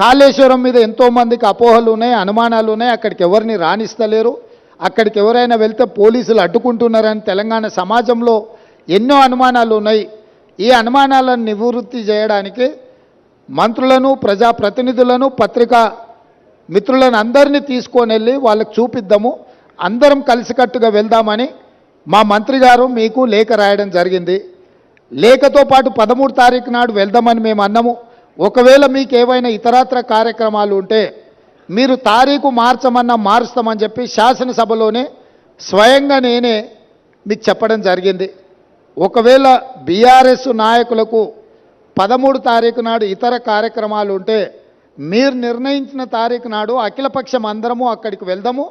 కాళేశ్వరం మీద ఎంతోమందికి అపోహలు ఉన్నాయి, అనుమానాలు ఉన్నాయి. అక్కడికి ఎవరిని రాణిస్తలేరు. అక్కడికి ఎవరైనా వెళ్తే పోలీసులు అడ్డుకుంటున్నారని తెలంగాణ సమాజంలో ఎన్నో అనుమానాలు ఉన్నాయి. ఈ అనుమానాలను నివృత్తి చేయడానికి మంత్రులను, ప్రజాప్రతినిధులను, పత్రికా మిత్రులను అందరినీ తీసుకొని వెళ్ళి వాళ్ళకి చూపిద్దాము, అందరం కలిసికట్టుగా వెళ్దామని మా మంత్రి గారు మీకు లేఖ రాయడం జరిగింది. లేఖతో పాటు 13 తారీఖు నాడు వెళ్దామని మేము అన్నాము. ఒకవేళ మీకు ఏవైనా ఇతరత్ర కార్యక్రమాలు ఉంటే మీరు తారీఖు మార్చమన్నా మారుస్తామని చెప్పి శాసనసభలోనే స్వయంగా నేనే మీకు చెప్పడం జరిగింది. ఒకవేళ బీఆర్ఎస్ నాయకులకు 13 తారీఖు నాడు ఇతర కార్యక్రమాలు ఉంటే మీరు నిర్ణయించిన తారీఖు నాడు అఖిలపక్షం అందరము అక్కడికి వెళ్దాము,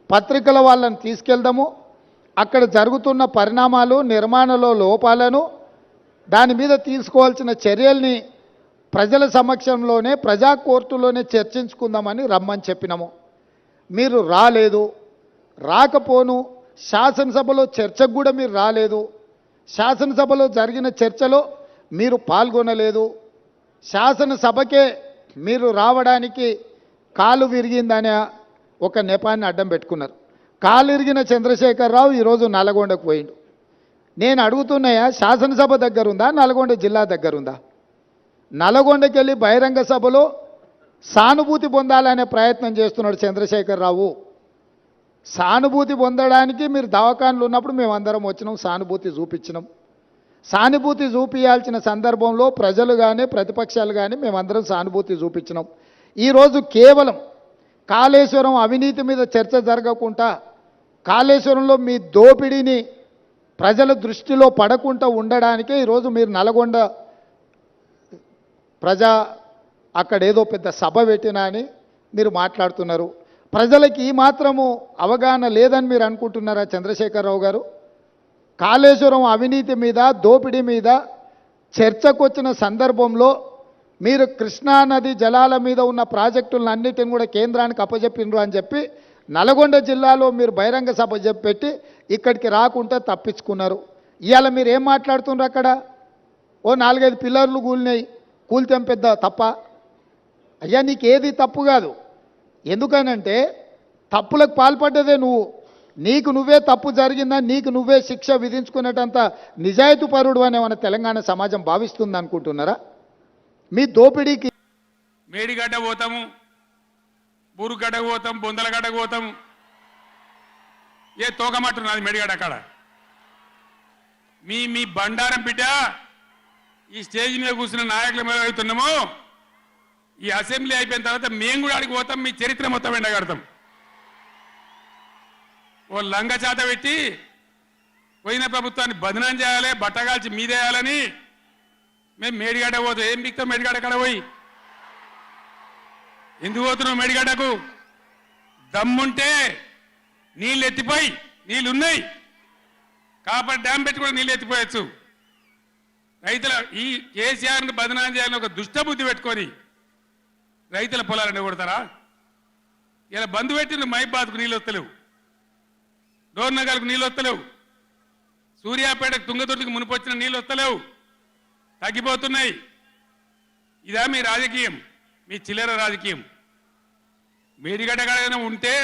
పత్రికల వాళ్ళని తీసుకెళ్దాము, అక్కడ జరుగుతున్న పరిణామాలు, నిర్మాణంలో లోపాలను, దాని మీద తీసుకోవాల్సిన చర్యల్ని ప్రజల సమక్షంలోనే ప్రజా కోర్టులోనే చర్చించుకుందామని రమ్మని చెప్పినాము. మీరు రాలేదు, రాకపోను. శాసనసభలో చర్చకు కూడా మీరు రాలేదు. శాసనసభలో జరిగిన చర్చలో మీరు పాల్గొనలేదు. శాసనసభకే మీరు రావడానికి కాలు విరిగిందనే ఒక నెపాన్ని అడ్డం పెట్టుకున్నారు. కాలు విరిగిన చంద్రశేఖరరావు ఈరోజు నల్గొండకు పోయిండు. నేను అడుగుతున్నాయా, శాసనసభ దగ్గరుందా, నల్గొండ జిల్లా దగ్గరుందా? నల్గొండకి వెళ్ళి బహిరంగ సభలో సానుభూతి పొందాలనే ప్రయత్నం చేస్తున్నాడు చంద్రశేఖరరావు. సానుభూతి పొందడానికి మీరు దవాఖానలు ఉన్నప్పుడు మేమందరం వచ్చినాం, సానుభూతి చూపించినాం. సానుభూతి చూపించాల్సిన సందర్భంలో ప్రజలు కానీ ప్రతిపక్షాలు కానీ మేమందరం సానుభూతి చూపించినాం. ఈరోజు కేవలం కాళేశ్వరం అవినీతి మీద చర్చ జరగకుండా, కాళేశ్వరంలో మీ దోపిడీని ప్రజల దృష్టిలో పడకుండా ఉండడానికే ఈరోజు మీరు నల్గొండ అక్కడేదో పెద్ద సభ పెట్టినా అని మీరు మాట్లాడుతున్నారు. ప్రజలకి ఈ మాత్రము అవగాహన లేదని మీరు అనుకుంటున్నారా చంద్రశేఖరరావు గారు? కాళేశ్వరం అవినీతి మీద, దోపిడీ మీద చర్చకు వచ్చిన సందర్భంలో మీరు కృష్ణానది జలాల మీద ఉన్న ప్రాజెక్టులన్నిటిని కూడా కేంద్రానికి అప్పచెప్పినరు అని చెప్పి నల్గొండ జిల్లాలో మీరు బహిరంగ సభ పెట్టి ఇక్కడికి రాకుండా తప్పించుకున్నారు. ఇవాళ మీరు ఏం మాట్లాడుతున్నారు? అక్కడ ఓ 4-5 పిల్లర్లు కూలినాయి, కూల్తేం పెద్ద తప్ప? అయ్యా, నీకు ఏది తప్పు కాదు. ఎందుకనంటే తప్పులకు పాల్పడ్డదే నువ్వు. నీకు నువ్వే తప్పు జరిగిందని నీకు నువ్వే శిక్ష విధించుకునేటంత నిజాయితీపరుడు అని మన తెలంగాణ సమాజం భావిస్తుంది అనుకుంటున్నారా? మీ దోపిడీకి మేడిగడ్డ పోతాము, బూరుగడ్డ పోతాం, బొందలగడ్డ పోతాము. ఏ తోకమట్టున్నది మేడిగడ్డ అక్కడ. మీ బండారం బిడ్డ ఈ స్టేజ్ మీద కూర్చున్న నాయకుల మీద అవుతున్నాము. ఈ అసెంబ్లీ అయిపోయిన తర్వాత మేము కూడా అడిగి పోతాం, మీ చరిత్ర మొత్తం ఎండగడతాం. ఓ లంగ చేత పెట్టి పోయిన ప్రభుత్వాన్ని బదనాం చేయాలి, బట్టగాల్చి మీదేయాలని మేము మేడిగడ్డ పోతాం. ఏం బిక్తాం మేడిగడ్డ కాడ పోయి? ఎందుకు పోతున్నావు మేడిగడ్డకు? దమ్ముంటే నీళ్ళు ఎత్తిపోయి, నీళ్ళున్నాయి కాబట్టి డ్యామ్ పెట్టి కూడా నీళ్ళు ఎత్తిపోయచ్చు. రైతుల ఈ కేసీఆర్ని బదనాం చేయాలని ఒక దుష్టబుద్ధి పెట్టుకొని రైతుల పొలాలని కొడతారా? ఇలా బంధు పెట్టిన మైబాద్కు నీళ్ళు వస్తలేవు, డోర్నగర్కు నీళ్ళు వస్తలేవు, సూర్యాపేటకు తుంగతుర్తికి మునిపొచ్చిన నీళ్ళు వస్తలేవు, తగ్గిపోతున్నాయి. ఇదా మీ రాజకీయం? మీ చిల్లర రాజకీయం. మేడిగడ్డ కాడైనా ఉంటే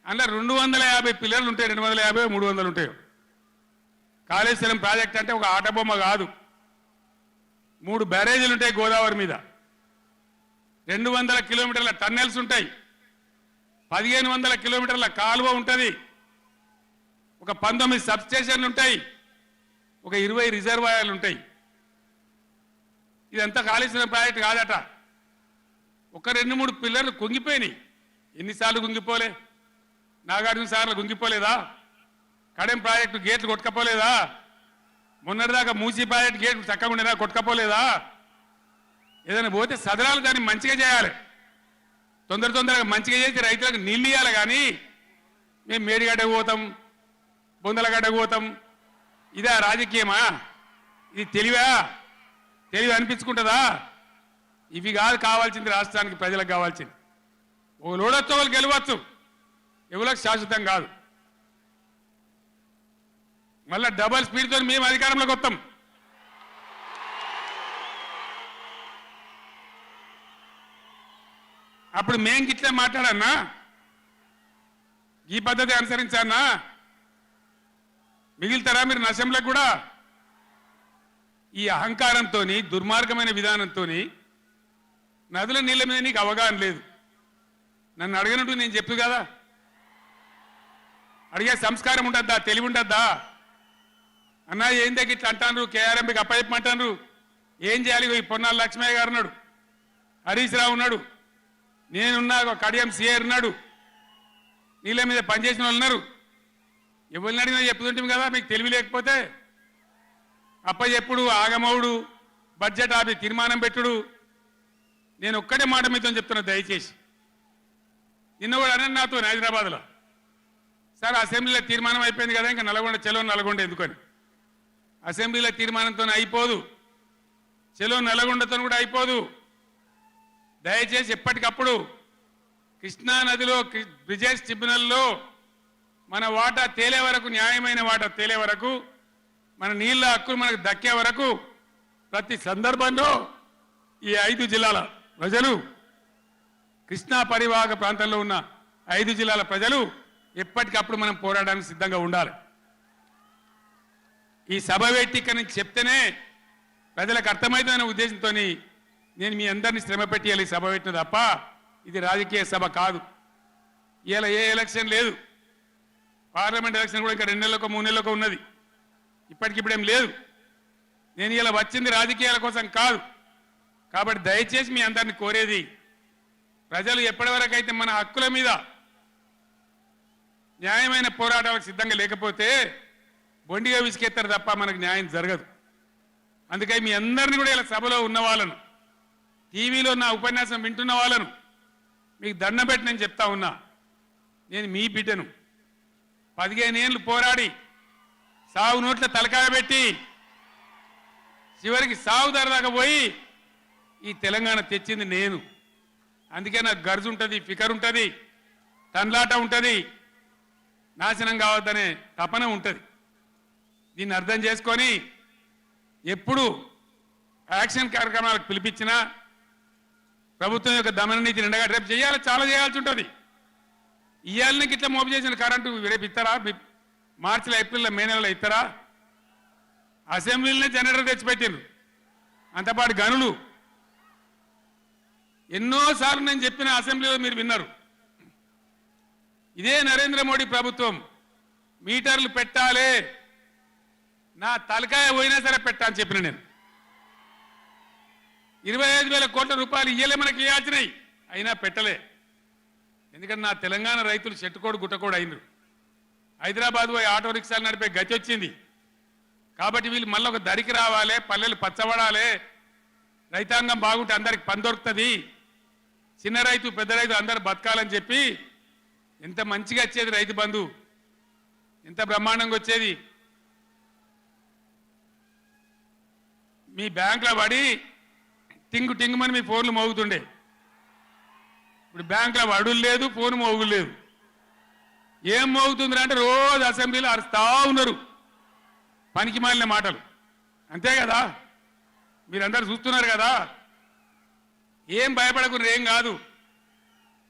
అందులో 250 పిల్లర్లు ఉంటాయి, 250, 300 ఉంటాయి. కాళేశ్వరం ప్రాజెక్ట్ అంటే ఒక ఆటబొమ్మ కాదు. 3 బ్యారేజీలు ఉంటాయి గోదావరి మీద, 200 కిలోమీటర్ల టన్నెల్స్ ఉంటాయి, 1500 కిలోమీటర్ల కాలువ ఉంటుంది, ఒక 19 సబ్స్టేషన్లు ఉంటాయి, ఒక 20 రిజర్వాయర్లు ఉంటాయి. ఇదంతా కాళేశ్వరం ప్రాజెక్ట్ కాదట. ఒక 2-3 పిల్లర్లు కుంగిపోయినాయి. ఎన్నిసార్లు కుంగిపోలే? నాగార్జున సార్లు కుంగిపోలేదా? కడెం ప్రాజెక్టు గేట్లు కొట్టుకపోలేదా? మొన్నటిదాకా మూసీ ప్రాజెక్టు గేట్లు చక్కగా ఉండేదా? కొట్టుకపోలేదా? ఏదైనా పోతే సదరాలు దాన్ని మంచిగా చేయాలి, తొందరగా మంచిగా చేసి రైతులకు నీళ్ళు ఇవ్వాలి. కానీ మేము మేడిగడ్డకు పోతాం, బొందలగడ్డకు పోతాం, ఇదా రాజకీయమా? ఇది తెలివి అనిపించుకుంటుందా? ఇవి కాదు కావాల్సింది రాష్ట్రానికి, ప్రజలకు కావాల్సింది. ఒక లోడొచ్చు, వాళ్ళు గెలవచ్చు, ఎవరికి శాశ్వతం కాదు. మళ్ళీ డబల్ స్పీడ్తో మేము అధికారంలోకి వస్తాం. అప్పుడు మేం గిట్లే మాట్లాడన్నా, ఈ పద్ధతి అనుసరించన్నా, మిగిలితారా మీరు నశంలకు కూడా? ఈ అహంకారంతో దుర్మార్గమైన విధానంతో నదుల నీళ్ళ మీద నీకు అవగాహన లేదు. నన్ను అడగనట్టు నేను చెప్పు కదా, అడిగే సంస్కారం ఉంటుందా, తెలివి ఉంటుందా? అన్నా ఏం దగ్గర ఇట్లా అంటాను, కేఆర్ఎంపీకి అప్పచెప్పమంటాను, ఏం చేయాలి? ఈ పొన్నాల లక్ష్మయ్య గారు ఉన్నాడు, హరీష్ రావు ఉన్నాడు, నేనున్నా, కడియం సిఆర్ ఉన్నాడు, నీళ్ళ మీద పనిచేసిన వాళ్ళు ఉన్నారు. ఎవరిని అడిగినా చెప్తుంటాం కదా. మీకు తెలివి లేకపోతే అప్పచెప్పుడు, ఆగమవుడు, బడ్జెట్ ఆపి తీర్మానం పెట్టుడు. నేను ఒక్కటే మాట మీతో చెప్తున్నా, దయచేసి. నిన్న కూడా అనే నాతో హైదరాబాద్లో, సార్ అసెంబ్లీలో తీర్మానం అయిపోయింది కదా, ఇంకా నల్గొండ, చెలో నల్గొండ ఎందుకని. అసెంబ్లీలో తీర్మానంతో అయిపోదు, చెలో నల్గొండతో కూడా అయిపోదు. దయచేసి ఎప్పటికప్పుడు కృష్ణా నదిలో బ్రిజేష్ ట్రిబ్యునల్లో మన వాటా తేలే వరకు, న్యాయమైన వాటా తేలే వరకు, మన నీళ్ళ హక్కులు మనకు దక్కే వరకు ప్రతి సందర్భంలో ఈ 5 జిల్లాల ప్రజలు, కృష్ణా పరివాహక ప్రాంతంలో ఉన్న 5 జిల్లాల ప్రజలు ఎప్పటికప్పుడు మనం పోరాడడానికి సిద్ధంగా ఉండాలి. ఈ సభ వేదిక చెప్తేనే ప్రజలకు అర్థమవుతుందనే ఉద్దేశంతో నేను మీ అందరినీ శ్రమ పెట్టి ఈ సభ పెట్టిన తప్ప ఇది రాజకీయ సభ కాదు. ఇలా ఏ ఎలక్షన్ లేదు, పార్లమెంట్ ఎలక్షన్ కూడా ఇంకా 2 నెలలకు 3 నెలలకు ఉన్నది, ఇప్పటికిప్పుడేం లేదు. నేను ఇలా వచ్చింది రాజకీయాల కోసం కాదు. కాబట్టి దయచేసి మీ అందరిని కోరేది, ప్రజలు ఎప్పటివరకు అయితే మన హక్కుల మీద న్యాయమైన పోరాటాలకు సిద్ధంగా లేకపోతే బొండిగా విసికెత్తారు తప్ప మనకు న్యాయం జరగదు. అందుకని మీ అందరినీ కూడా ఇలా సభలో ఉన్న వాళ్ళను, టీవీలో నా ఉపన్యాసం వింటున్న వాళ్ళను మీకు దండం పెట్టి నేను చెప్తా ఉన్నా, నేను మీ బిడ్డను. 15 ఏళ్ళు పోరాడి సాగు నోట్ల తలకాయ పెట్టి చివరికి సాగు దాకా పోయి ఈ తెలంగాణ తెచ్చింది నేను. అందుకే నాకు గర్జు ఉంటుంది, ఫికర్ ఉంటుంది, తన్లాట ఉంటుంది, నాశనం కావద్దనే తపన ఉంటుంది. దీన్ని అర్థం చేసుకొని ఎప్పుడు యాక్షన్ కార్యక్రమాలకు పిలిపించినా ప్రభుత్వం యొక్క దమన నీతి నిండగా రేపు చేయాలి, చాలా చేయాల్సి ఉంటుంది. ఇవాళకి ఇట్లా మోపు చేసిన కరెంటు రేపు ఇస్తారా? మార్చిలో, ఏప్రిల్లో, మే నెలలో ఇస్తారా? అసెంబ్లీలోనే జనరేటర్ తెచ్చిపెట్టిండ్రు, అంతపాటు గనులు. ఎన్నోసార్లు నేను చెప్పిన అసెంబ్లీలో మీరు విన్నారు. ఇదే నరేంద్ర మోడీ ప్రభుత్వం మీటర్లు పెట్టాలి, నా తలకాయ పోయినా సరే పెట్టా అని చెప్పిన నేను. 25,000 కోట్ల రూపాయలు ఇయ్యలే మనకి ఇవ్వాల్సినాయి, అయినా పెట్టలే. ఎందుకంటే నా తెలంగాణ రైతులు చెట్టుకోడు గుట్టకోడు అయినరు. హైదరాబాద్ పోయి ఆటో రిక్షాలు నడిపే గతి వచ్చింది. కాబట్టి వీళ్ళు మళ్ళీ ఒక దరికి రావాలి, పల్లెలు పచ్చబడాలి, రైతాంగం బాగుంటే అందరికి పని దొరుకుతుంది, చిన్న రైతు పెద్ద రైతు అందరు బతకాలని చెప్పి ఎంత మంచిగా వచ్చేది రైతు బంధు, ఎంత బ్రహ్మాండంగా వచ్చేది. మీ బ్యాంకులో పడి టింగు టింగుమని మీ ఫోన్లు మోగుతుండే. ఇప్పుడు బ్యాంకులో వడులు లేదు, ఫోన్ మోగులు లేదు. ఏం మోగుతుందిరా అంటే రోజు అసెంబ్లీలో అరుస్తా ఉన్నారు పనికి మాలిన మాటలు. అంతే కదా, మీరందరూ చూస్తున్నారు కదా. ఏం భయపడకుండా, ఏం కాదు,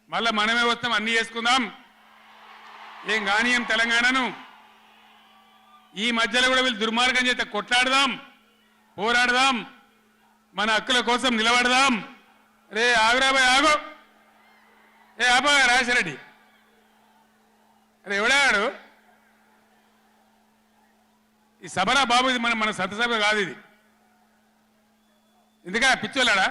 మళ్ళా మనమే వస్తాం, అన్నీ చేసుకుందాం, ఏం కానీయం తెలంగాణను. ఈ మధ్యలో కూడా వీళ్ళు దుర్మార్గం చేస్తే కొట్లాడదాం, పోరాడదాం, మన హక్కుల కోసం నిలబడదాం. రే ఆగురాబాయ్ ఆగో, ఏ ఆబా రాజశరెడ్డి, అరే ఎవడాడు? ఈ సభరా బాబు, ఇది మన సభ కాదు ఇది. ఎందుక పిచ్చోళ్ళాడా?